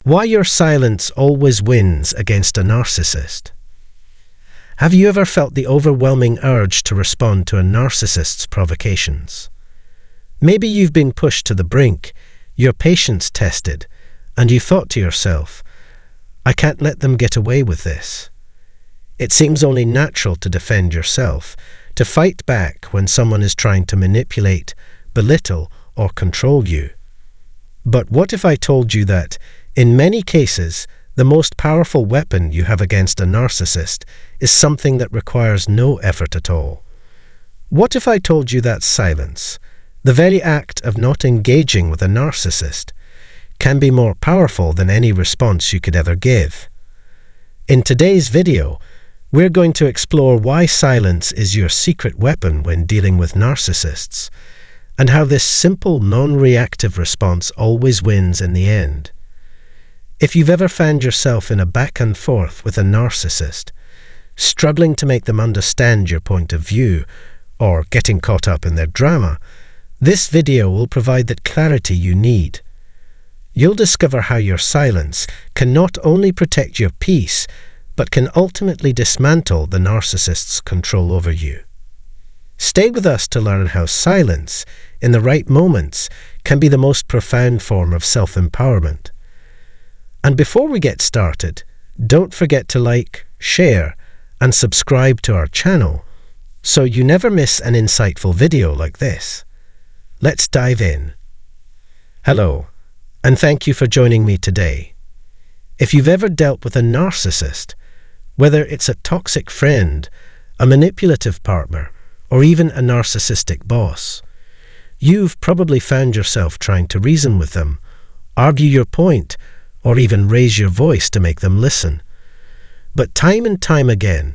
Why your silence always wins against a narcissist. Have you ever felt the overwhelming urge to respond to a narcissist's provocations? Maybe you've been pushed to the brink, your patience tested, and you thought to yourself, I can't let them get away with this. It seems only natural to defend yourself, to fight back when someone is trying to manipulate, belittle, or control you. But what if I told you that, in many cases, the most powerful weapon you have against a narcissist is something that requires no effort at all? What if I told you that silence, the very act of not engaging with a narcissist, can be more powerful than any response you could ever give? In today's video, we're going to explore why silence is your secret weapon when dealing with narcissists, and how this simple, non-reactive response always wins in the end. If you've ever found yourself in a back and forth with a narcissist, struggling to make them understand your point of view, or getting caught up in their drama, this video will provide the clarity you need. You'll discover how your silence can not only protect your peace, but can ultimately dismantle the narcissist's control over you. Stay with us to learn how silence, in the right moments, can be the most profound form of self-empowerment. And before we get started, don't forget to like, share, and subscribe to our channel so you never miss an insightful video like this. Let's dive in. Hello, and thank you for joining me today. If you've ever dealt with a narcissist, whether it's a toxic friend, a manipulative partner, or even a narcissistic boss, you've probably found yourself trying to reason with them, argue your point, or even raise your voice to make them listen. But time and time again,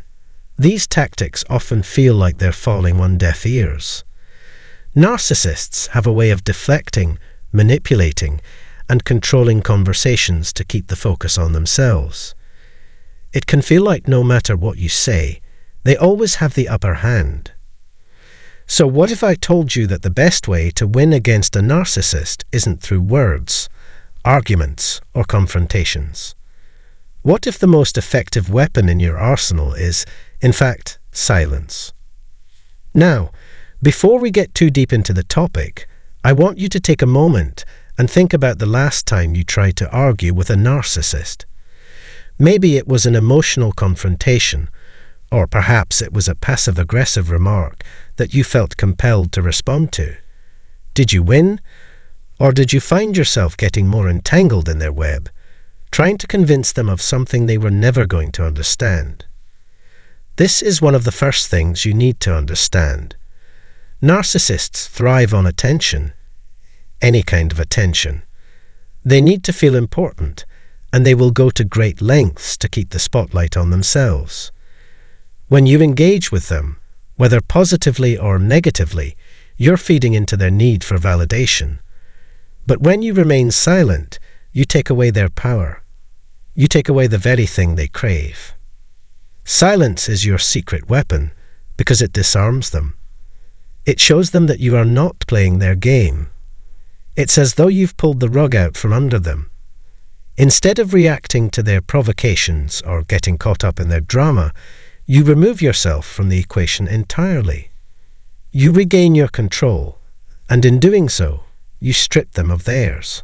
these tactics often feel like they're falling on deaf ears. Narcissists have a way of deflecting, manipulating, and controlling conversations to keep the focus on themselves. It can feel like no matter what you say, they always have the upper hand. So what if I told you that the best way to win against a narcissist isn't through words, arguments, or confrontations? What if the most effective weapon in your arsenal is, in fact, silence? Now, before we get too deep into the topic, I want you to take a moment and think about the last time you tried to argue with a narcissist. Maybe it was an emotional confrontation, or perhaps it was a passive-aggressive remark that you felt compelled to respond to. Did you win? Or did you find yourself getting more entangled in their web, trying to convince them of something they were never going to understand? This is one of the first things you need to understand. Narcissists thrive on attention, any kind of attention. They need to feel important, and they will go to great lengths to keep the spotlight on themselves. When you engage with them, whether positively or negatively, you're feeding into their need for validation. But when you remain silent, you take away their power. You take away the very thing they crave. Silence is your secret weapon because it disarms them. It shows them that you are not playing their game. It's as though you've pulled the rug out from under them. Instead of reacting to their provocations or getting caught up in their drama, you remove yourself from the equation entirely. You regain your control, and in doing so, you strip them of theirs.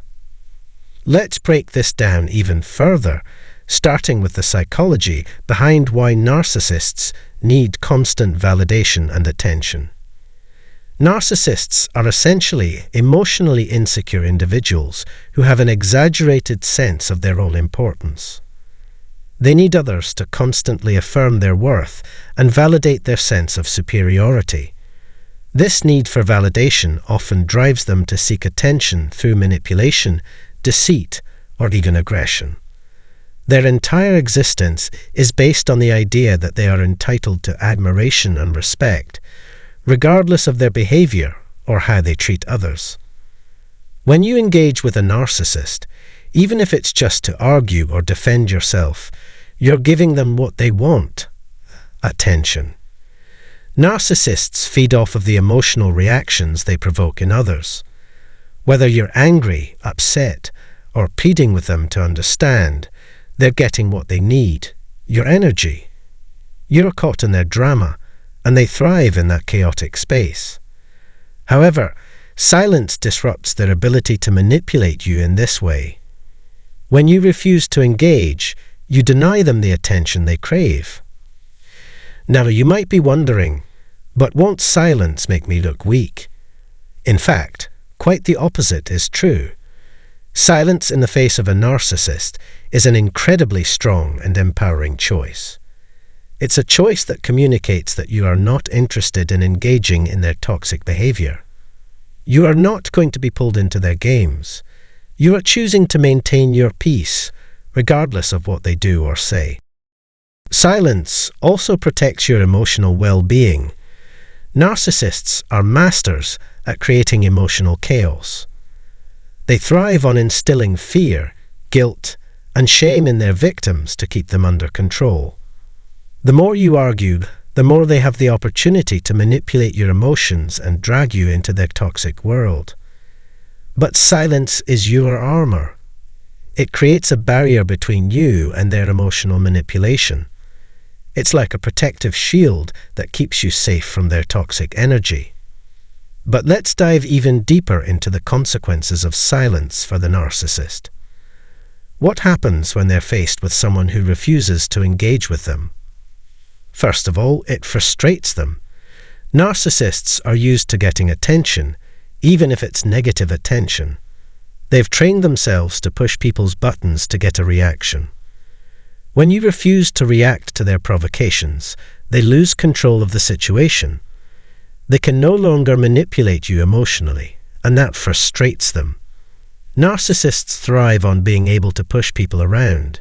Let's break this down even further, starting with the psychology behind why narcissists need constant validation and attention. Narcissists are essentially emotionally insecure individuals who have an exaggerated sense of their own importance. They need others to constantly affirm their worth and validate their sense of superiority. This need for validation often drives them to seek attention through manipulation, deceit, or even aggression. Their entire existence is based on the idea that they are entitled to admiration and respect, regardless of their behavior or how they treat others. When you engage with a narcissist, even if it's just to argue or defend yourself, you're giving them what they want: attention. Narcissists feed off of the emotional reactions they provoke in others. Whether you're angry, upset, or pleading with them to understand, they're getting what they need, your energy. You're caught in their drama, and they thrive in that chaotic space. However, silence disrupts their ability to manipulate you in this way. When you refuse to engage, you deny them the attention they crave. Now, you might be wondering, but won't silence make me look weak? In fact, quite the opposite is true. Silence in the face of a narcissist is an incredibly strong and empowering choice. It's a choice that communicates that you are not interested in engaging in their toxic behavior. You are not going to be pulled into their games. You are choosing to maintain your peace, regardless of what they do or say. Silence also protects your emotional well-being. Narcissists are masters at creating emotional chaos. They thrive on instilling fear, guilt, and shame in their victims to keep them under control. The more you argue, the more they have the opportunity to manipulate your emotions and drag you into their toxic world. But silence is your armor. It creates a barrier between you and their emotional manipulation. It's like a protective shield that keeps you safe from their toxic energy. But let's dive even deeper into the consequences of silence for the narcissist. What happens when they're faced with someone who refuses to engage with them? First of all, it frustrates them. Narcissists are used to getting attention, even if it's negative attention. They've trained themselves to push people's buttons to get a reaction. When you refuse to react to their provocations, they lose control of the situation. They can no longer manipulate you emotionally, and that frustrates them. Narcissists thrive on being able to push people around,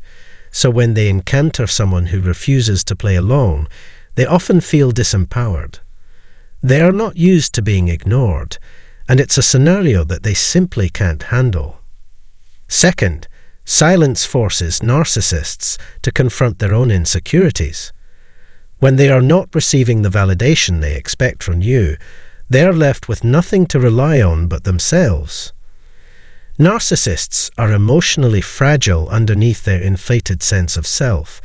so when they encounter someone who refuses to play along, they often feel disempowered. They are not used to being ignored, and it's a scenario that they simply can't handle. Second, silence forces narcissists to confront their own insecurities. When they are not receiving the validation they expect from you, they are left with nothing to rely on but themselves. Narcissists are emotionally fragile underneath their inflated sense of self,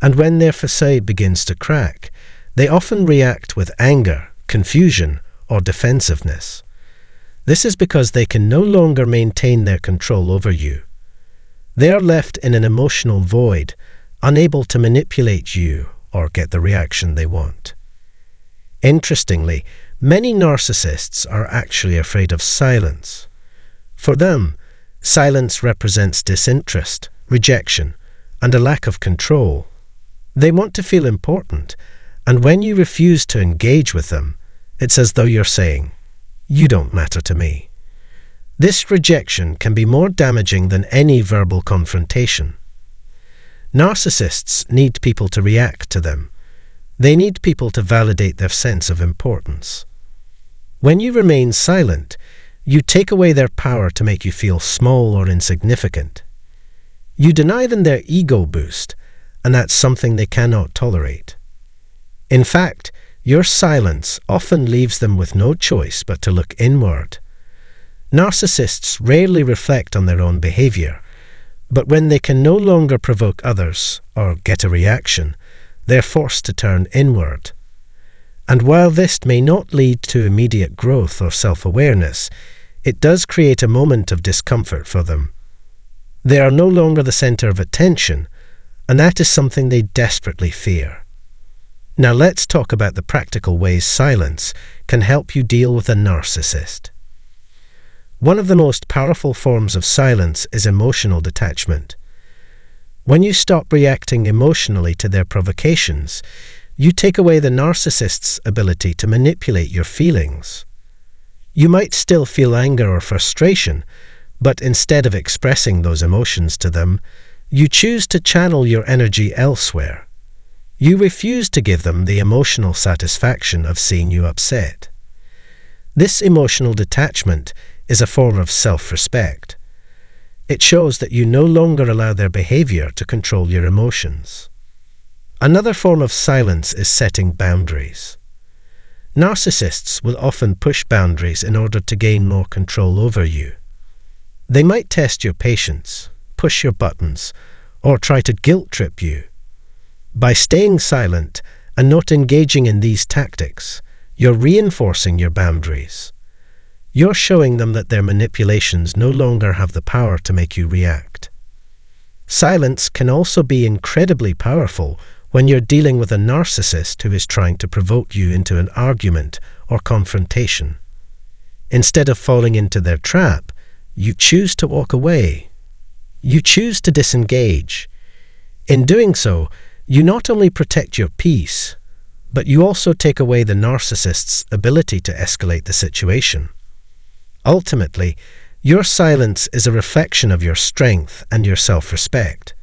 and when their facade begins to crack, they often react with anger, confusion, or defensiveness. This is because they can no longer maintain their control over you. They are left in an emotional void, unable to manipulate you or get the reaction they want. Interestingly, many narcissists are actually afraid of silence. For them, silence represents disinterest, rejection, and a lack of control. They want to feel important, and when you refuse to engage with them, it's as though you're saying, "You don't matter to me." This rejection can be more damaging than any verbal confrontation. Narcissists need people to react to them. They need people to validate their sense of importance. When you remain silent, you take away their power to make you feel small or insignificant. You deny them their ego boost, and that's something they cannot tolerate. In fact, your silence often leaves them with no choice but to look inward. Narcissists rarely reflect on their own behavior, but when they can no longer provoke others or get a reaction, they're forced to turn inward. And while this may not lead to immediate growth or self-awareness, it does create a moment of discomfort for them. They are no longer the center of attention, and that is something they desperately fear. Now let's talk about the practical ways silence can help you deal with a narcissist. One of the most powerful forms of silence is emotional detachment. When you stop reacting emotionally to their provocations, you take away the narcissist's ability to manipulate your feelings. You might still feel anger or frustration, but instead of expressing those emotions to them, you choose to channel your energy elsewhere. You refuse to give them the emotional satisfaction of seeing you upset. This emotional detachment is a form of self-respect. It shows that you no longer allow their behavior to control your emotions. Another form of silence is setting boundaries. Narcissists will often push boundaries in order to gain more control over you. They might test your patience, push your buttons, or try to guilt-trip you. By staying silent and not engaging in these tactics, you're reinforcing your boundaries. You're showing them that their manipulations no longer have the power to make you react. Silence can also be incredibly powerful when you're dealing with a narcissist who is trying to provoke you into an argument or confrontation. Instead of falling into their trap, you choose to walk away. You choose to disengage. In doing so, you not only protect your peace, but you also take away the narcissist's ability to escalate the situation. Ultimately, your silence is a reflection of your strength and your self-respect.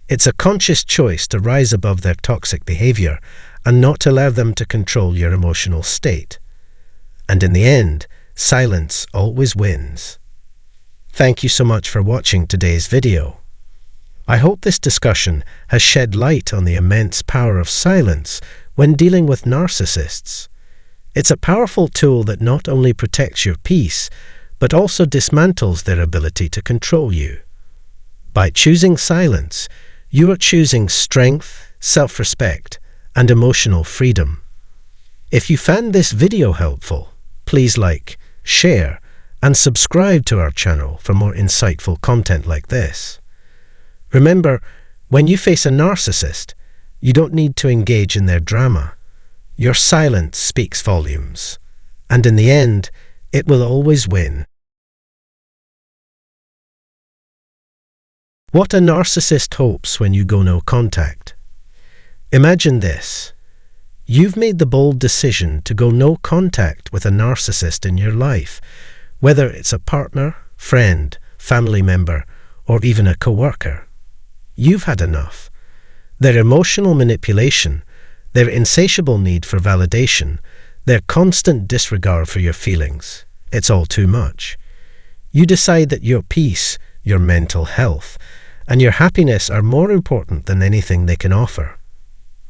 It's a conscious choice to rise above their toxic behavior and not allow them to control your emotional state. And in the end, silence always wins. Thank you so much for watching today's video. I hope this discussion has shed light on the immense power of silence when dealing with narcissists. It's a powerful tool that not only protects your peace, but also dismantles their ability to control you. By choosing silence, you are choosing strength, self-respect, and emotional freedom. If you found this video helpful, please like, share, and subscribe to our channel for more insightful content like this. Remember, when you face a narcissist, you don't need to engage in their drama. Your silence speaks volumes, and in the end, it will always win. What a narcissist hopes when you go no contact. Imagine this. You've made the bold decision to go no contact with a narcissist in your life, whether it's a partner, friend, family member, or even a coworker. You've had enough. Their emotional manipulation, their insatiable need for validation, their constant disregard for your feelings, it's all too much. You decide that your peace, your mental health, and your happiness are more important than anything they can offer.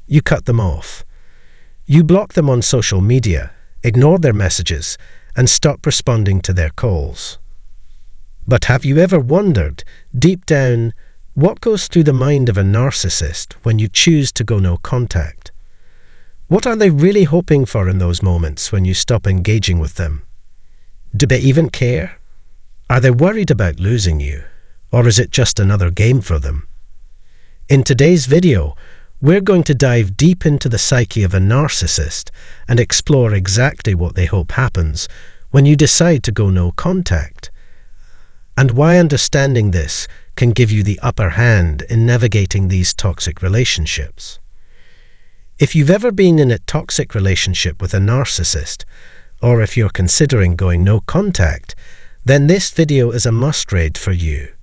You cut them off. You block them on social media, ignore their messages, and stop responding to their calls. But have you ever wondered, deep down, what goes through the mind of a narcissist when you choose to go no contact? What are they really hoping for in those moments when you stop engaging with them? Do they even care? Are they worried about losing you, or is it just another game for them? In today's video, we're going to dive deep into the psyche of a narcissist and explore exactly what they hope happens when you decide to go no contact, and why understanding this can give you the upper hand in navigating these toxic relationships. If you've ever been in a toxic relationship with a narcissist, or if you're considering going no contact, then this video is a must-read for you.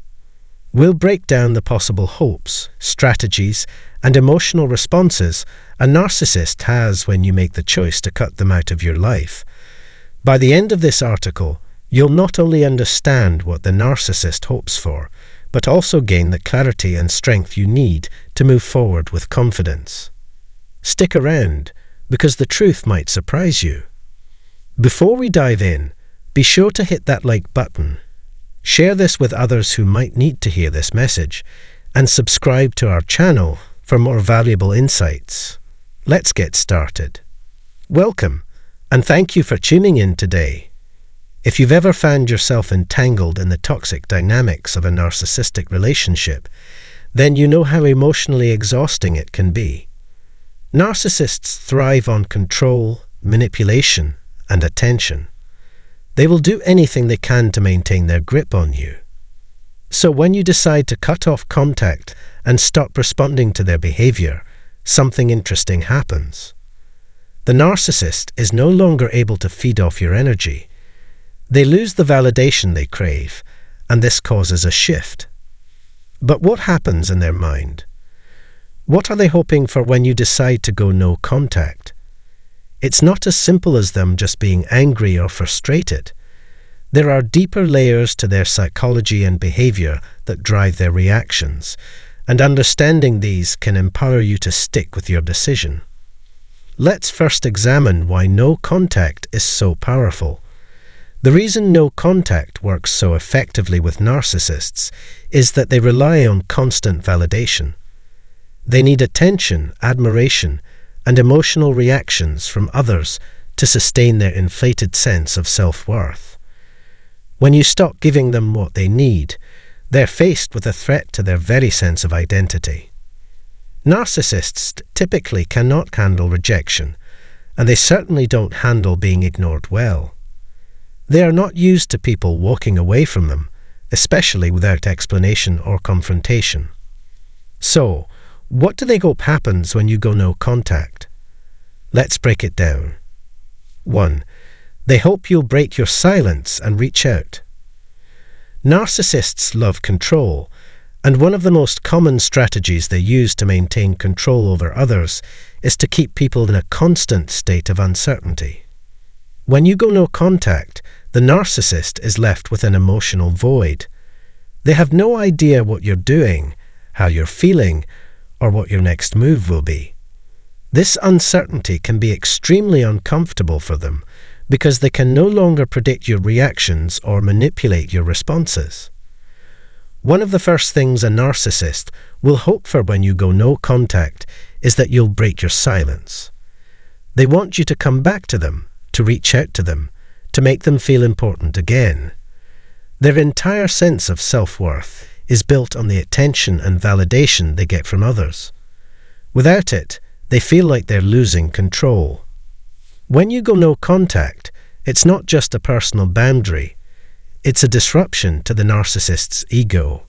We'll break down the possible hopes, strategies, and emotional responses a narcissist has when you make the choice to cut them out of your life. By the end of this article, you'll not only understand what the narcissist hopes for, but also gain the clarity and strength you need to move forward with confidence. Stick around, because the truth might surprise you. Before we dive in, be sure to hit that like button, share this with others who might need to hear this message, and subscribe to our channel for more valuable insights. Let's get started. Welcome, and thank you for tuning in today. If you've ever found yourself entangled in the toxic dynamics of a narcissistic relationship, then you know how emotionally exhausting it can be. Narcissists thrive on control, manipulation, and attention. They will do anything they can to maintain their grip on you. So when you decide to cut off contact and stop responding to their behavior, something interesting happens. The narcissist is no longer able to feed off your energy. They lose the validation they crave, and this causes a shift. But what happens in their mind? What are they hoping for when you decide to go no contact? It's not as simple as them just being angry or frustrated. There are deeper layers to their psychology and behavior that drive their reactions, and understanding these can empower you to stick with your decision. Let's first examine why no contact is so powerful. The reason no contact works so effectively with narcissists is that they rely on constant validation. They need attention, admiration, and emotional reactions from others to sustain their inflated sense of self-worth. When you stop giving them what they need, they're faced with a threat to their very sense of identity. Narcissists typically cannot handle rejection, and they certainly don't handle being ignored well. They are not used to people walking away from them, especially without explanation or confrontation. So, what do they hope happens when you go no contact? Let's break it down. 1. They hope you'll break your silence and reach out. Narcissists love control, and one of the most common strategies they use to maintain control over others is to keep people in a constant state of uncertainty. When you go no contact, the narcissist is left with an emotional void. They have no idea what you're doing, how you're feeling, or what your next move will be. This uncertainty can be extremely uncomfortable for them because they can no longer predict your reactions or manipulate your responses. One of the first things a narcissist will hope for when you go no contact is that you'll break your silence. They want you to come back to them, to reach out to them, to make them feel important again. Their entire sense of self-worth is built on the attention and validation they get from others. Without it, they feel like they're losing control. When you go no contact, it's not just a personal boundary, it's a disruption to the narcissist's ego.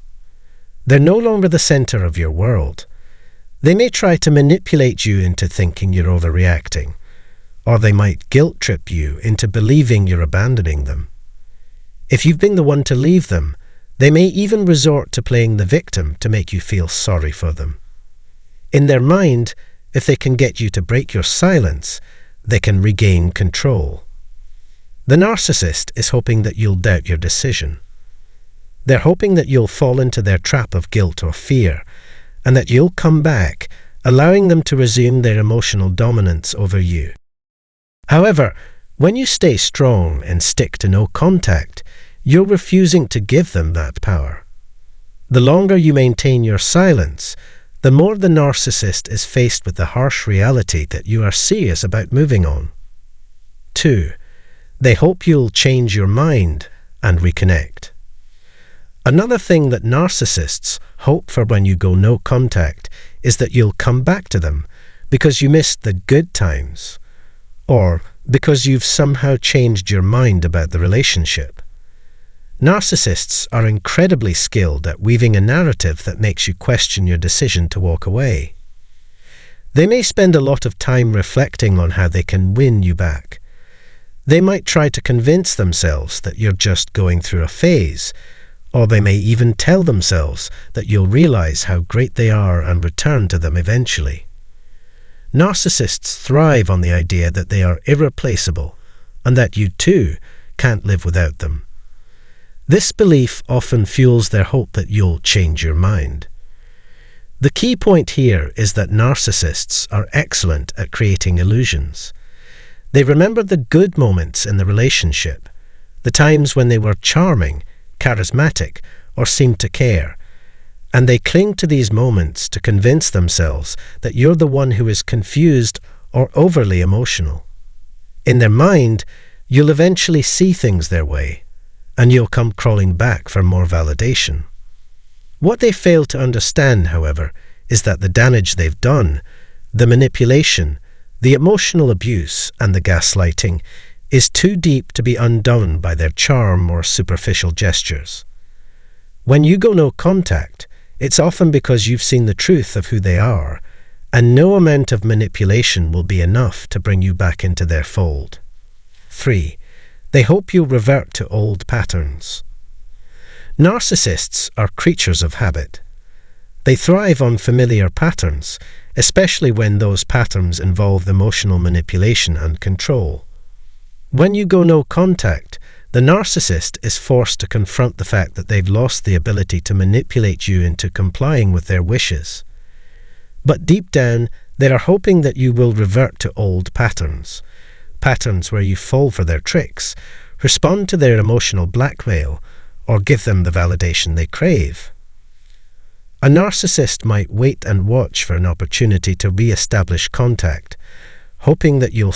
They're no longer the center of your world. They may try to manipulate you into thinking you're overreacting, or they might guilt-trip you into believing you're abandoning them. If you've been the one to leave them, they may even resort to playing the victim to make you feel sorry for them. In their mind, if they can get you to break your silence, they can regain control. The narcissist is hoping that you'll doubt your decision. They're hoping that you'll fall into their trap of guilt or fear, and that you'll come back, allowing them to resume their emotional dominance over you. However, when you stay strong and stick to no contact, you're refusing to give them that power. The longer you maintain your silence, the more the narcissist is faced with the harsh reality that you are serious about moving on. 2. They hope you'll change your mind and reconnect. Another thing that narcissists hope for when you go no contact is that you'll come back to them because you missed the good times, or because you've somehow changed your mind about the relationship. Narcissists are incredibly skilled at weaving a narrative that makes you question your decision to walk away. They may spend a lot of time reflecting on how they can win you back. They might try to convince themselves that you're just going through a phase, or they may even tell themselves that you'll realize how great they are and return to them eventually. Narcissists thrive on the idea that they are irreplaceable and that you too can't live without them. This belief often fuels their hope that you'll change your mind. The key point here is that narcissists are excellent at creating illusions. They remember the good moments in the relationship, the times when they were charming, charismatic, or seemed to care, and they cling to these moments to convince themselves that you're the one who is confused or overly emotional. In their mind, you'll eventually see things their way, and you'll come crawling back for more validation. What they fail to understand, however, is that the damage they've done, the manipulation, the emotional abuse, and the gaslighting is too deep to be undone by their charm or superficial gestures. When you go no contact, it's often because you've seen the truth of who they are, and no amount of manipulation will be enough to bring you back into their fold. 3. They hope you'll revert to old patterns. Narcissists are creatures of habit. They thrive on familiar patterns, especially when those patterns involve emotional manipulation and control. When you go no contact, the narcissist is forced to confront the fact that they've lost the ability to manipulate you into complying with their wishes. But deep down, they are hoping that you will revert to old patterns, patterns where you fall for their tricks, respond to their emotional blackmail, or give them the validation they crave. A narcissist might wait and watch for an opportunity to re-establish contact, hoping that you'll